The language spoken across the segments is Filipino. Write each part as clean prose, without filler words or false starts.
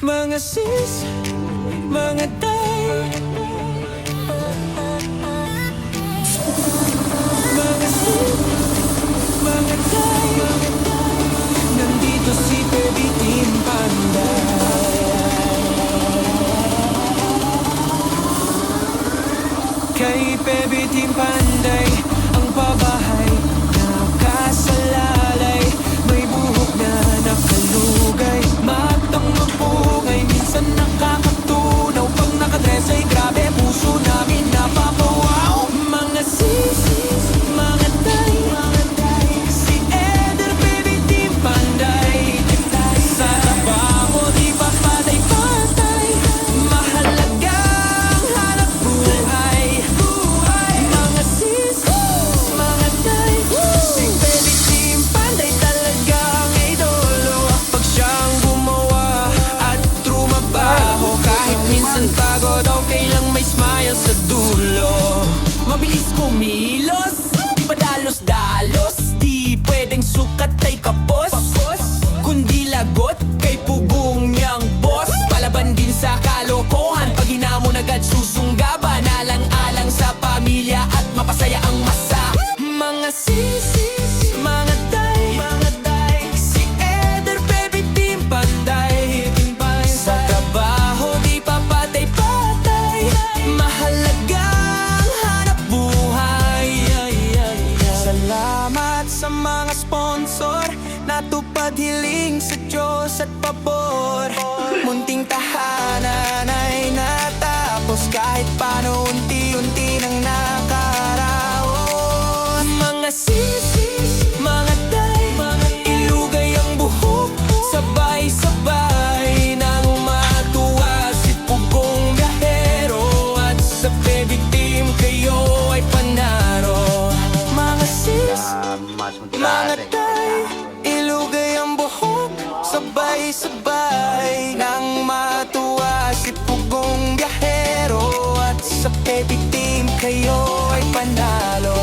Mga sis, mga tay, mga sis, mga tay, nandito si Baby Team Panday. Kay Baby Team Panday, ang pabahay nakasalalay, may buhok na nakalugay, matang mapugay, minsan nakakatunaw, pag nakadress ay grabe, puso namin napapawaw. Mga sis, mga tay, si Eder, Baby Team Panday, sa trabaho di pa patay-patay, mahalagang hanap buhay. Mga sis, mga tay, si Baby Team Panday talagang idolo. Pag siyang gumawa at trumabaho, kahit minsan pagod, okay lang may smile sa dulo. Mabilis kumilos, di pa dalos-dalos, di pwedeng sukat ay kapos, kundi lagot kay pugong niyang boss. Palaban din sa kalokohan, pag hinamon agad susunggaban, alang-alang sa pamilya at mapasaya ang masa. Mga sis, mga tay, si Eder, Baby Team Panday, sa trabaho di pa patay-patay, mahalagang hanap buhay. Salamat sa mga sponsor, natupad hiling sa Diyos at pabor. Munting tahanan ay natapos, kahit paano unti-unti nang nakaraos. Mga sis, mga tay, ilugay ang buhok, sabay-sabay nang matuwa si Pugong Biyahero, at sa Baby Team kayo ay panaro. Mga sis, mga tay, ilugay ang buhok, sabay-sabay nang matuwa si Pugong Biyahero, at sa Baby Team kayo ay panalo.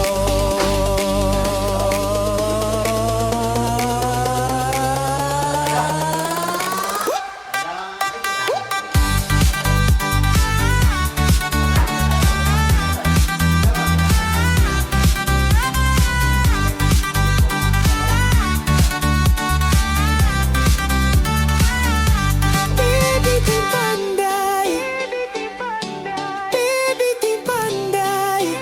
Baby Team Panday, Baby Team Panday,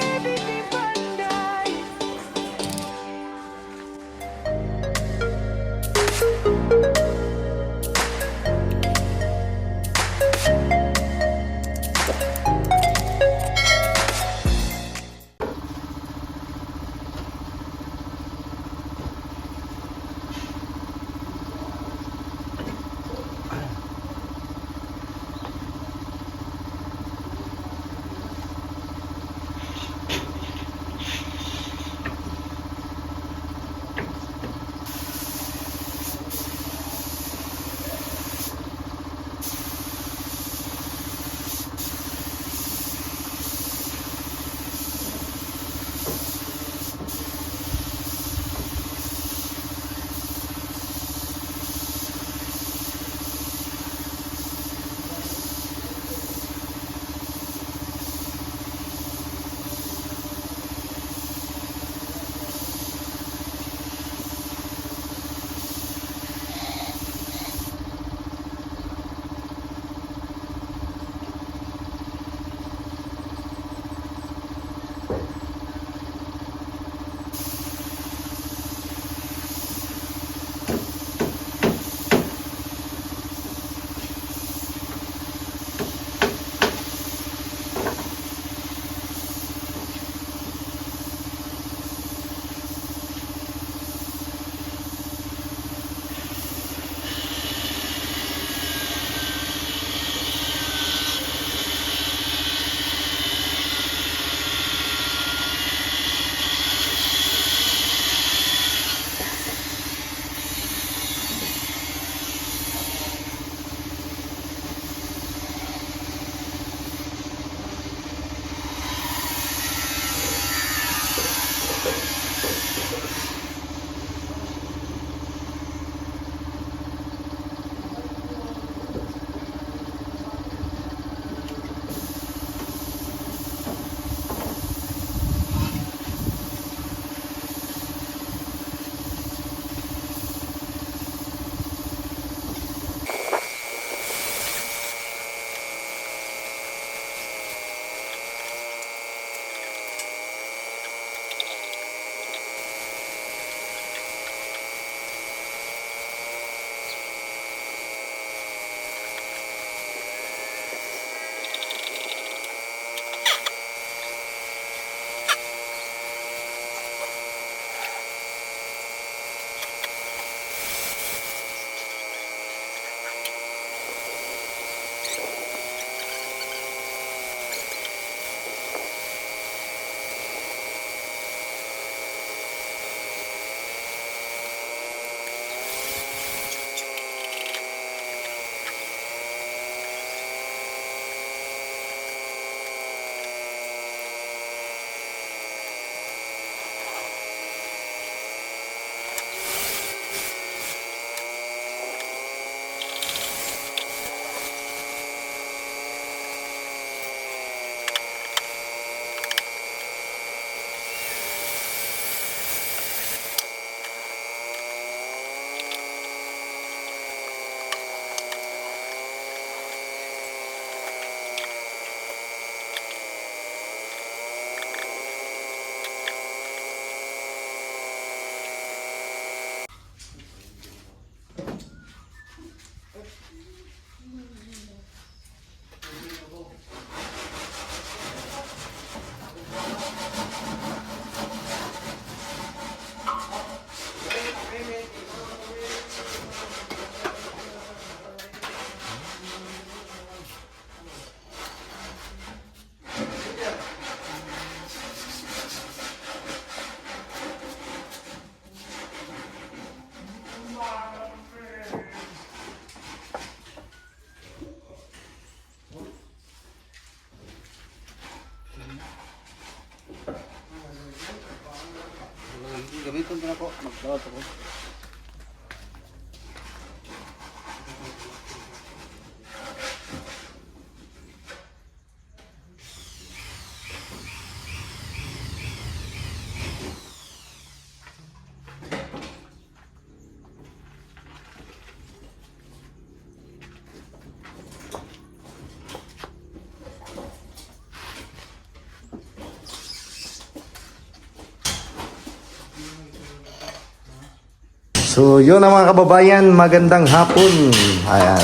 So yun ang mga kababayan, magandang hapon.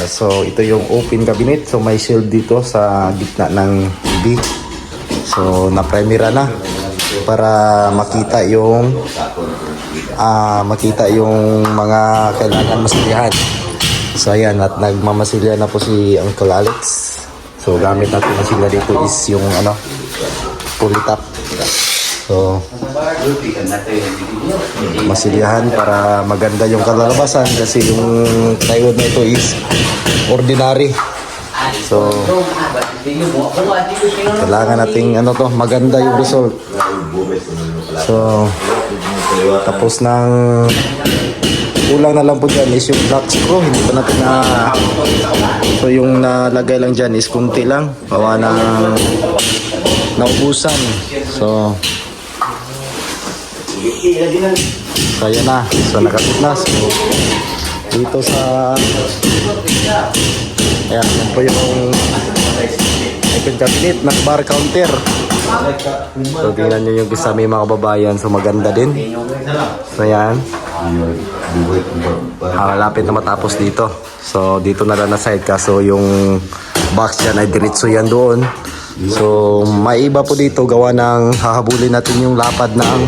So ito yung open cabinet. So may shield dito sa gitna ng TV. So na-premiera na para makita yung mga kailangan masilyahan. So ayan, at nagmamasilya na po si Uncle Alex. So gamit natin ang silya dito is yung fully top. So masilyahan para maganda yung kalalabasan kasi yung plywood na ito is ordinary. So kailangan nating maganda yung result. So tapos ng kulang na lang po dyan is yung black screw. Hindi pa natin so yung nalagay lang dyan is kunti lang, bawa ng naubusan. So kaya na. So nakapit na. So dito sa ayan, yan po yung open cabinet na bar counter. So tingnan nyo yung kisame mga kababayan. So maganda din. So yan, malapit na matapos dito. So dito na lang na side, kaso yung box dyan ay diretso yan doon. So maiba po dito, gawa ng hahabulin natin yung lapad ng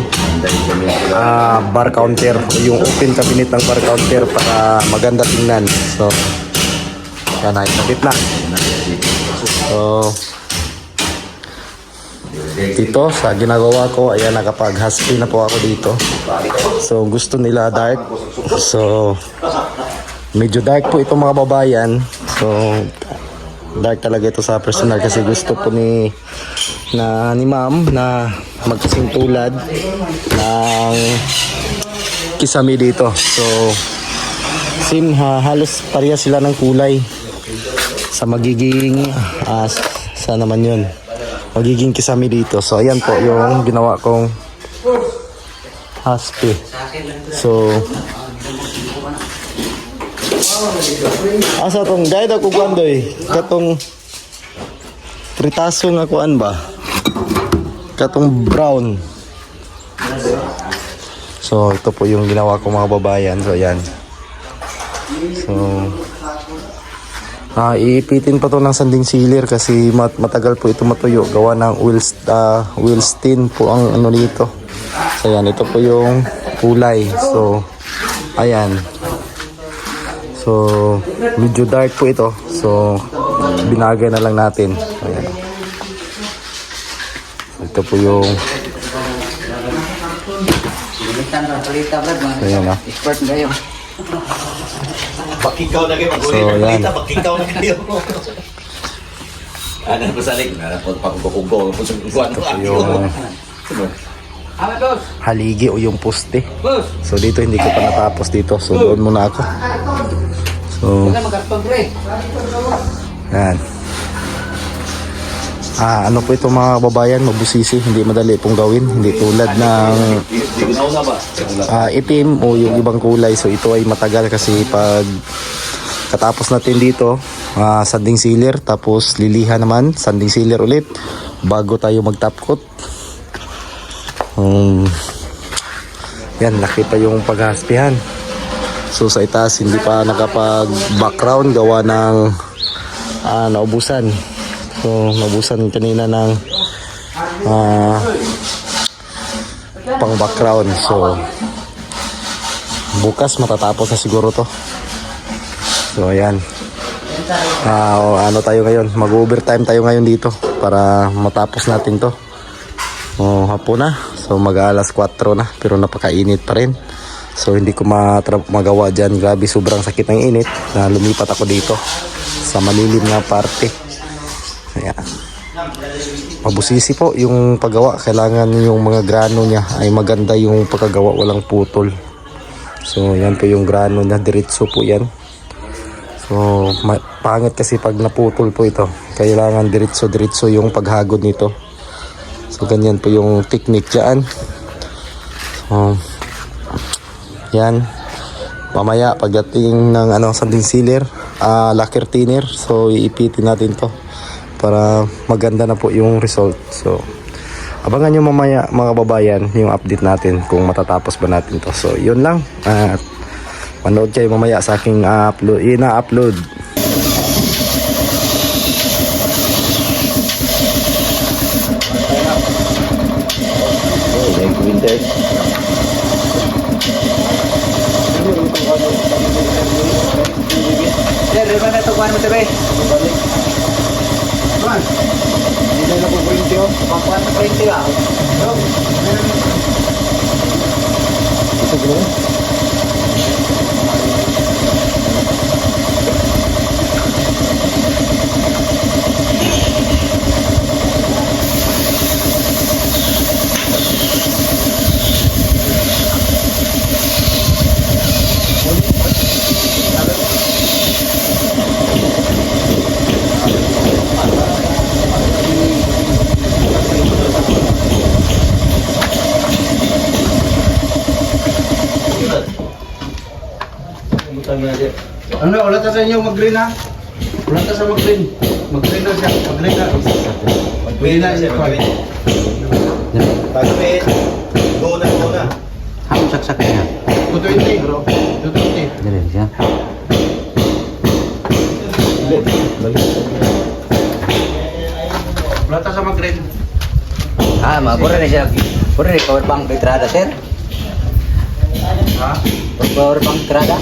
bar counter, yung open cabinet ng bar counter para maganda tingnan. So yan ay kapit na. So dito sa ginagawa ko, ayan, nakapag-husky na po ako dito. So gusto nila dark. So medyo dark po ito mga babayan. So dark talaga ito sa personal kasi gusto po ni ma'am na magkasing tulad ng kisame dito. So halos pareha sila ng kulay sa magiging saan naman yun, magiging kisame dito. So ayan po yung ginawa kong husky. So asa tong guide ako kuandoy katong tritaso nga kuan ba, katong brown. So ito po yung ginawa ko mga babayan. So ayan, so iipitin pa to ng sanding sealer kasi matagal po ito matuyo, gawa ng wheel stain po ang nito. So ayan, ito po yung kulay. So ayan, so medyo dark po ito. So binagay na lang natin. Ayan. Ito po yung so ayan na. Bakikaw na kayo, So yan, bakikaw na kayo. Ano ko salik na pagkukugo po sa yung haligi o yung poste. So dito hindi ko pa natapos dito. So doon muna ako. So yan. Ano po ito mga babayan, mabusisi, hindi madali pong gawin, hindi tulad ng itim o yung ibang kulay. So ito ay matagal kasi pag katapos natin dito, sanding sealer, tapos liliha naman, sanding sealer ulit bago tayo mag top coat. Yan, laki pa yung paghaspihan. So sa itaas hindi pa nakapag background gawa ng naubusan. So naubusan kanina ng pang background. So bukas matatapos na siguro to. So ayan, ano tayo ngayon, mag-overtime tayo ngayon dito para matapos natin to. Hapon na. So mag-alas 4 na pero napakainit pa rin. So hindi ko magawa dyan. Grabe, sobrang sakit ng init na lumipat ako dito sa malilim na parte. Ayan. mabusisi po yung paggawa. Kailangan yung mga grano niya ay maganda yung pagkagawa, walang putol. So yan po yung grano niya, diretso po yan. So pangit kasi pag naputol po ito. Kailangan diretso yung paghagod nito. So ganyan po yung technique dyan. So yan. Mamaya pagdating ng sanding sealer, lacquer thinner, so iipitin natin to para maganda na po yung result. So abangan nyo mamaya mga babayan yung update natin kung matatapos ba natin to. So yun lang, at manood kayo mamaya sa aking ina-upload. Sir, di ba na ito kuhan mo tabi? Man, hindi na po printe o. Pakuhan na printe ka. Ito bro. Ano, wala ta sa inyo mag-green ha? Wala ta sa mag-green. Mag-green na siya. Mag-green na. Mag-green na siya. Pag-green. Go na. Ang saksak niya. 220 bro. 220. Dali siya. Wala ta sa mag-green. Mabura na siya. Pura ni power bank entrada, sir. Ha? Power bank entrada.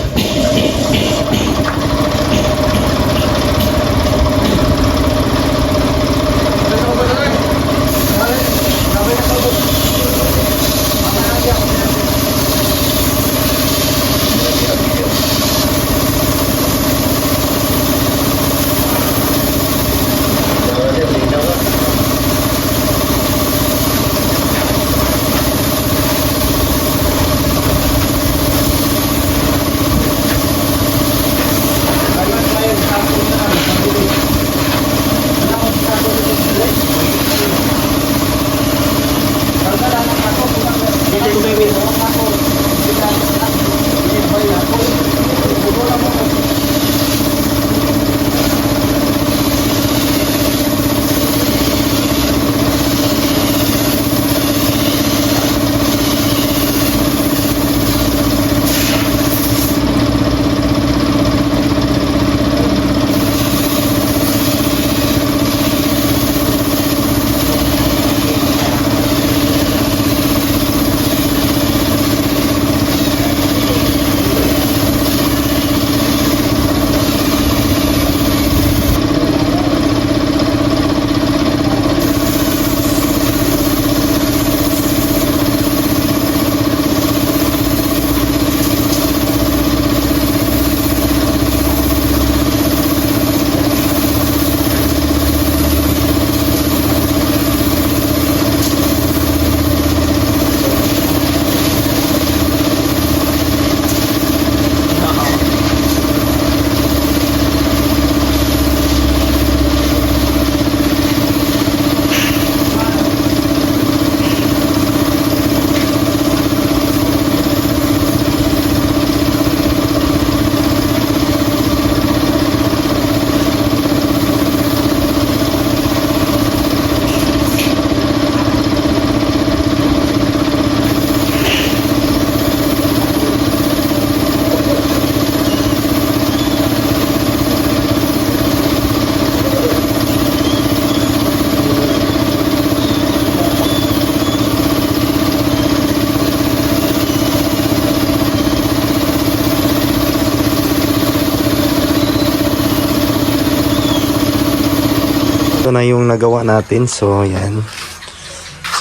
Ito na yung nagawa natin. So yan.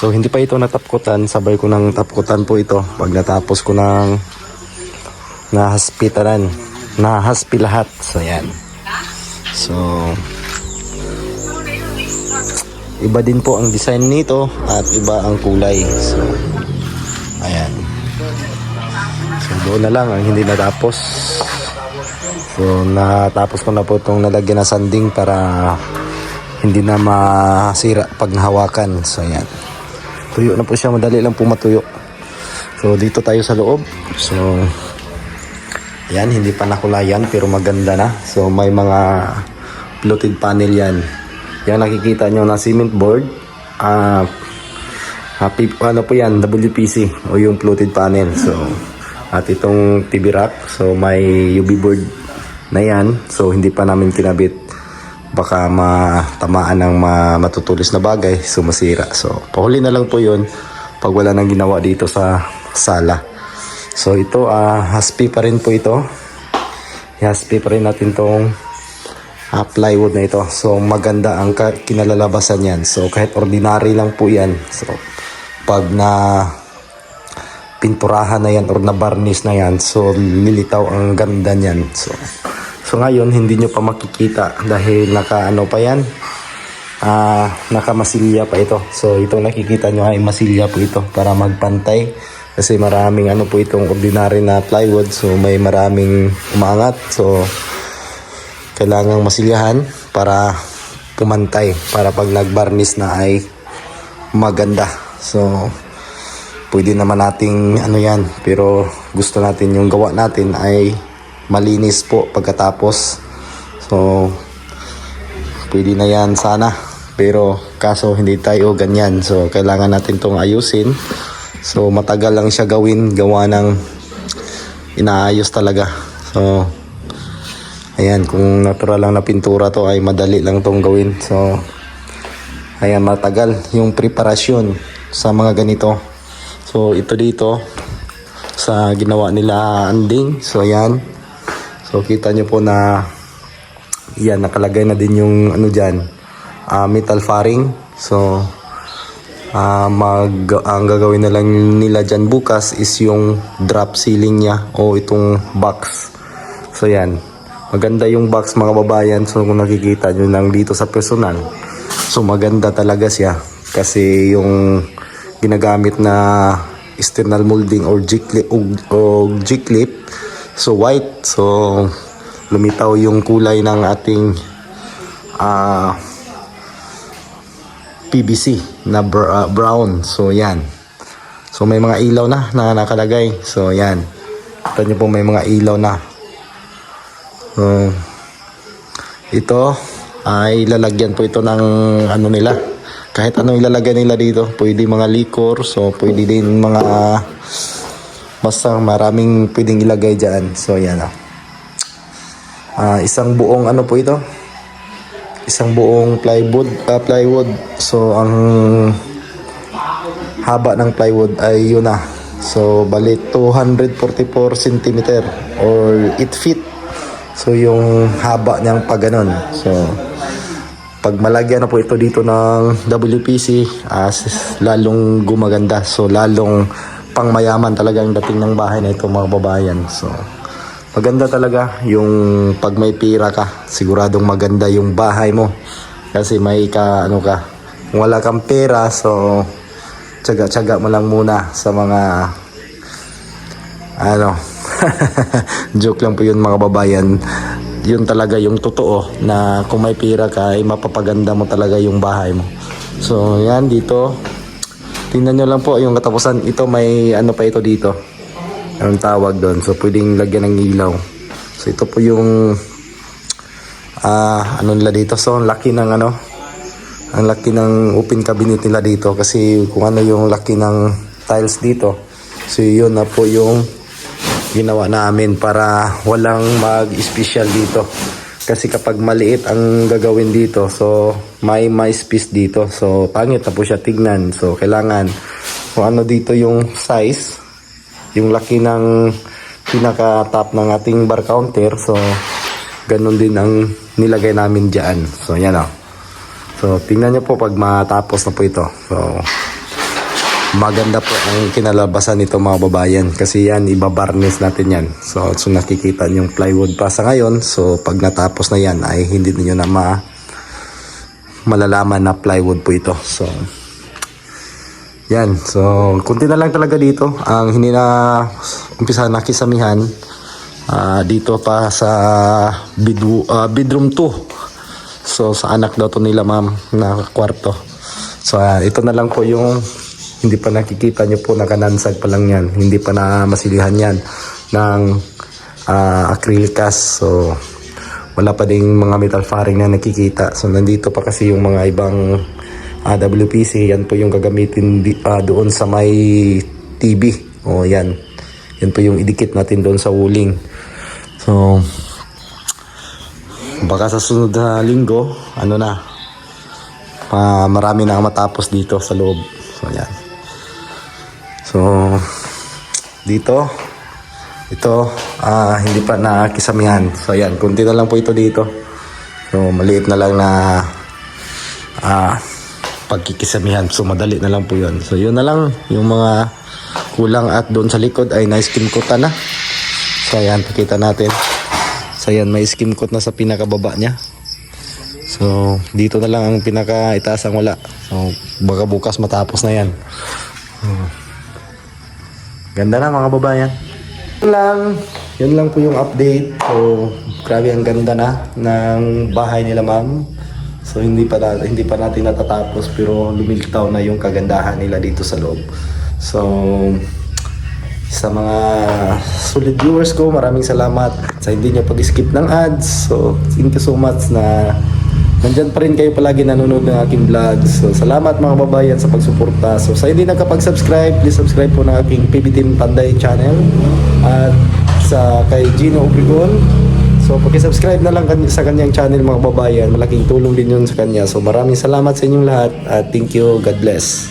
So hindi pa ito natapkutan. Sabay ko ng tapkutan po ito pag natapos ko ng nahaspitaran. Nahaspi lahat. So yan. So iba din po ang design nito at iba ang kulay. So, ayan. So, doon na lang ang hindi natapos. So, natapos ko na po itong nalagyan na sanding para hindi na masira pag nahawakan. So, ayan. Tuyo na po siya. Madali lang po matuyo. So, dito tayo sa loob. So, ayan. Hindi pa nakulayan pero maganda na. So, may mga fluted panel yan. Yan nakikita nyo na cement board. Ano po yan? WPC o yung fluted panel. So, at itong TV rack. So, may UV board na yan. So, hindi pa namin kinabit. Baka matamaan ng matutulis na bagay. So, masira. So, pahuli na lang po yun pag wala nang ginawa dito sa sala. So, ito, haspi pa rin po ito. Haspi pa rin natin tong plywood na ito. So, maganda ang kinalalabasan yan. So, kahit ordinary lang po yan. So, pag na pinturahan na yan or na varnish na yan, so, lilitaw ang ganda niyan. So, ngayon, hindi nyo pa makikita dahil naka-ano pa yan. Naka-masilya pa ito. So, itong nakikita nyo ay masilya po ito para magpantay. Kasi maraming ano po itong ordinary na plywood. So, may maraming umangat. So, kailangang masilyahan para pumantay, para pag nag-varnish na ay maganda. So, pwede naman nating ano yan, pero gusto natin yung gawa natin ay malinis po pagkatapos. So, pwede na yan sana, pero kaso hindi tayo ganyan. So, kailangan natin tong ayusin. So, matagal lang siya gawin, gawa ng inaayos talaga. So, ayan, kung natural lang na pintura to ay madali lang tong gawin. So, ayan, matagal yung preparasyon sa mga ganito. So, ito dito sa ginawa nila anding. So, ayan. So, kita nyo po na yan, nakalagay na din yung ano dyan, metal faring. So, ang gagawin na lang nila dyan bukas is yung drop ceiling niya o itong box. So, yan. Maganda yung box mga babayan. So kung nakikita nyo lang dito sa personal, so maganda talaga siya. Kasi yung ginagamit na external molding or G-clip, so white. So lumitaw yung kulay ng ating PVC na brown. So yan. So may mga ilaw na nakalagay. So yan. Ito nyo po may mga ilaw na. Ito ay lalagyan po ito ng ano nila, kahit ano ilalagay nila dito. Pwede mga liquor, so pwede din mga basta maraming pwedeng ilagay dyan. So yan isang buong ano po ito, isang buong plywood. So ang haba ng plywood ay yun na. So bali 244 cm or 8 feet. So yung haba niyang pag ganon. So pag malagyan na po ito dito ng WPC, lalong gumaganda. So lalong pangmayaman talaga ang dating ng bahay na ito mga babayan. So maganda talaga yung pag may pira ka, siguradong maganda yung bahay mo. Kasi may ano ka. Kung wala kang pera, so tiyaga-tiyaga mo lang muna sa mga joke lang po yun mga babayan. Yun talaga yung totoo na kung may pira ka ay mapapaganda mo talaga yung bahay mo. So yan dito, tingnan nyo lang po yung katapusan. Ito may ano pa ito dito, anong tawag doon, so pwedeng lagyan ng ilaw. So ito po yung ano nila dito. So ang laki ng ang laki ng open cabinet nila dito. Kasi kung ano yung laki ng tiles dito, so yun na po yung ginawa namin para walang mag-special dito. Kasi kapag maliit ang gagawin dito, so may space dito. So pangit na po siya tignan. So kailangan kung ano dito yung size, yung laki ng pinaka-top ng ating bar counter. So ganun din ang nilagay namin dyan. So yan o. So tingnan nyo po pag matapos na po ito. So maganda po ang kinalabasan nito mga babayan. Kasi yan, ibabarnish natin yan. So nakikita yung plywood pa sa ngayon. So pag natapos na yan ay hindi niyo na malalaman na plywood po ito. So yan, so kunti na lang talaga dito ang hindi na umpisa na kisamihan. Dito pa sa bedroom 2. So sa anak daw to nila ma'am na kwarto. So ito na lang po yung hindi pa nakikita nyo po, nakanansag pa lang yan, hindi pa na masilihan yan ng acrylicas. So wala pa ding mga metal faring na nakikita. So nandito pa kasi yung mga ibang WPC, yan po yung gagamitin doon sa may TV. O yan po yung idikit natin doon sa uling. So baka sa sunod na linggo marami na matapos dito sa loob. So yan. So dito ito hindi pa nakisamihan. So yan, kunti na lang po ito dito. So maliit na lang na pagkikisamihan. So madali na lang po yun. So yun na lang yung mga kulang, at doon sa likod ay na-skim coat na. So ayan, pakita natin. So ayan, may skim coat na sa pinakababa niya. So dito na lang ang pinakaitaas ang wala. So baka bukas matapos na yan. Ganda na mga babayan. Yun lang po yung update. So grabe, ang ganda na ng bahay nila ma'am. So hindi pa natin natatapos, pero lumilitaw na yung kagandahan nila dito sa loob. So sa mga solid viewers ko, maraming salamat sa hindi nyo pag-skip ng ads. So thank you so much na nandyan pa rin kayo palagi nanonood ng aking vlog. So salamat mga babayan sa pagsuporta. So sa hindi nakapag-subscribe, please subscribe po ng aking PB Team Panday channel. At sa kay Gino Obregon, so paki-subscribe na lang sa kanyang channel mga babayan. Malaking tulong din yun sa kanya. So maraming salamat sa inyong lahat at thank you. God bless.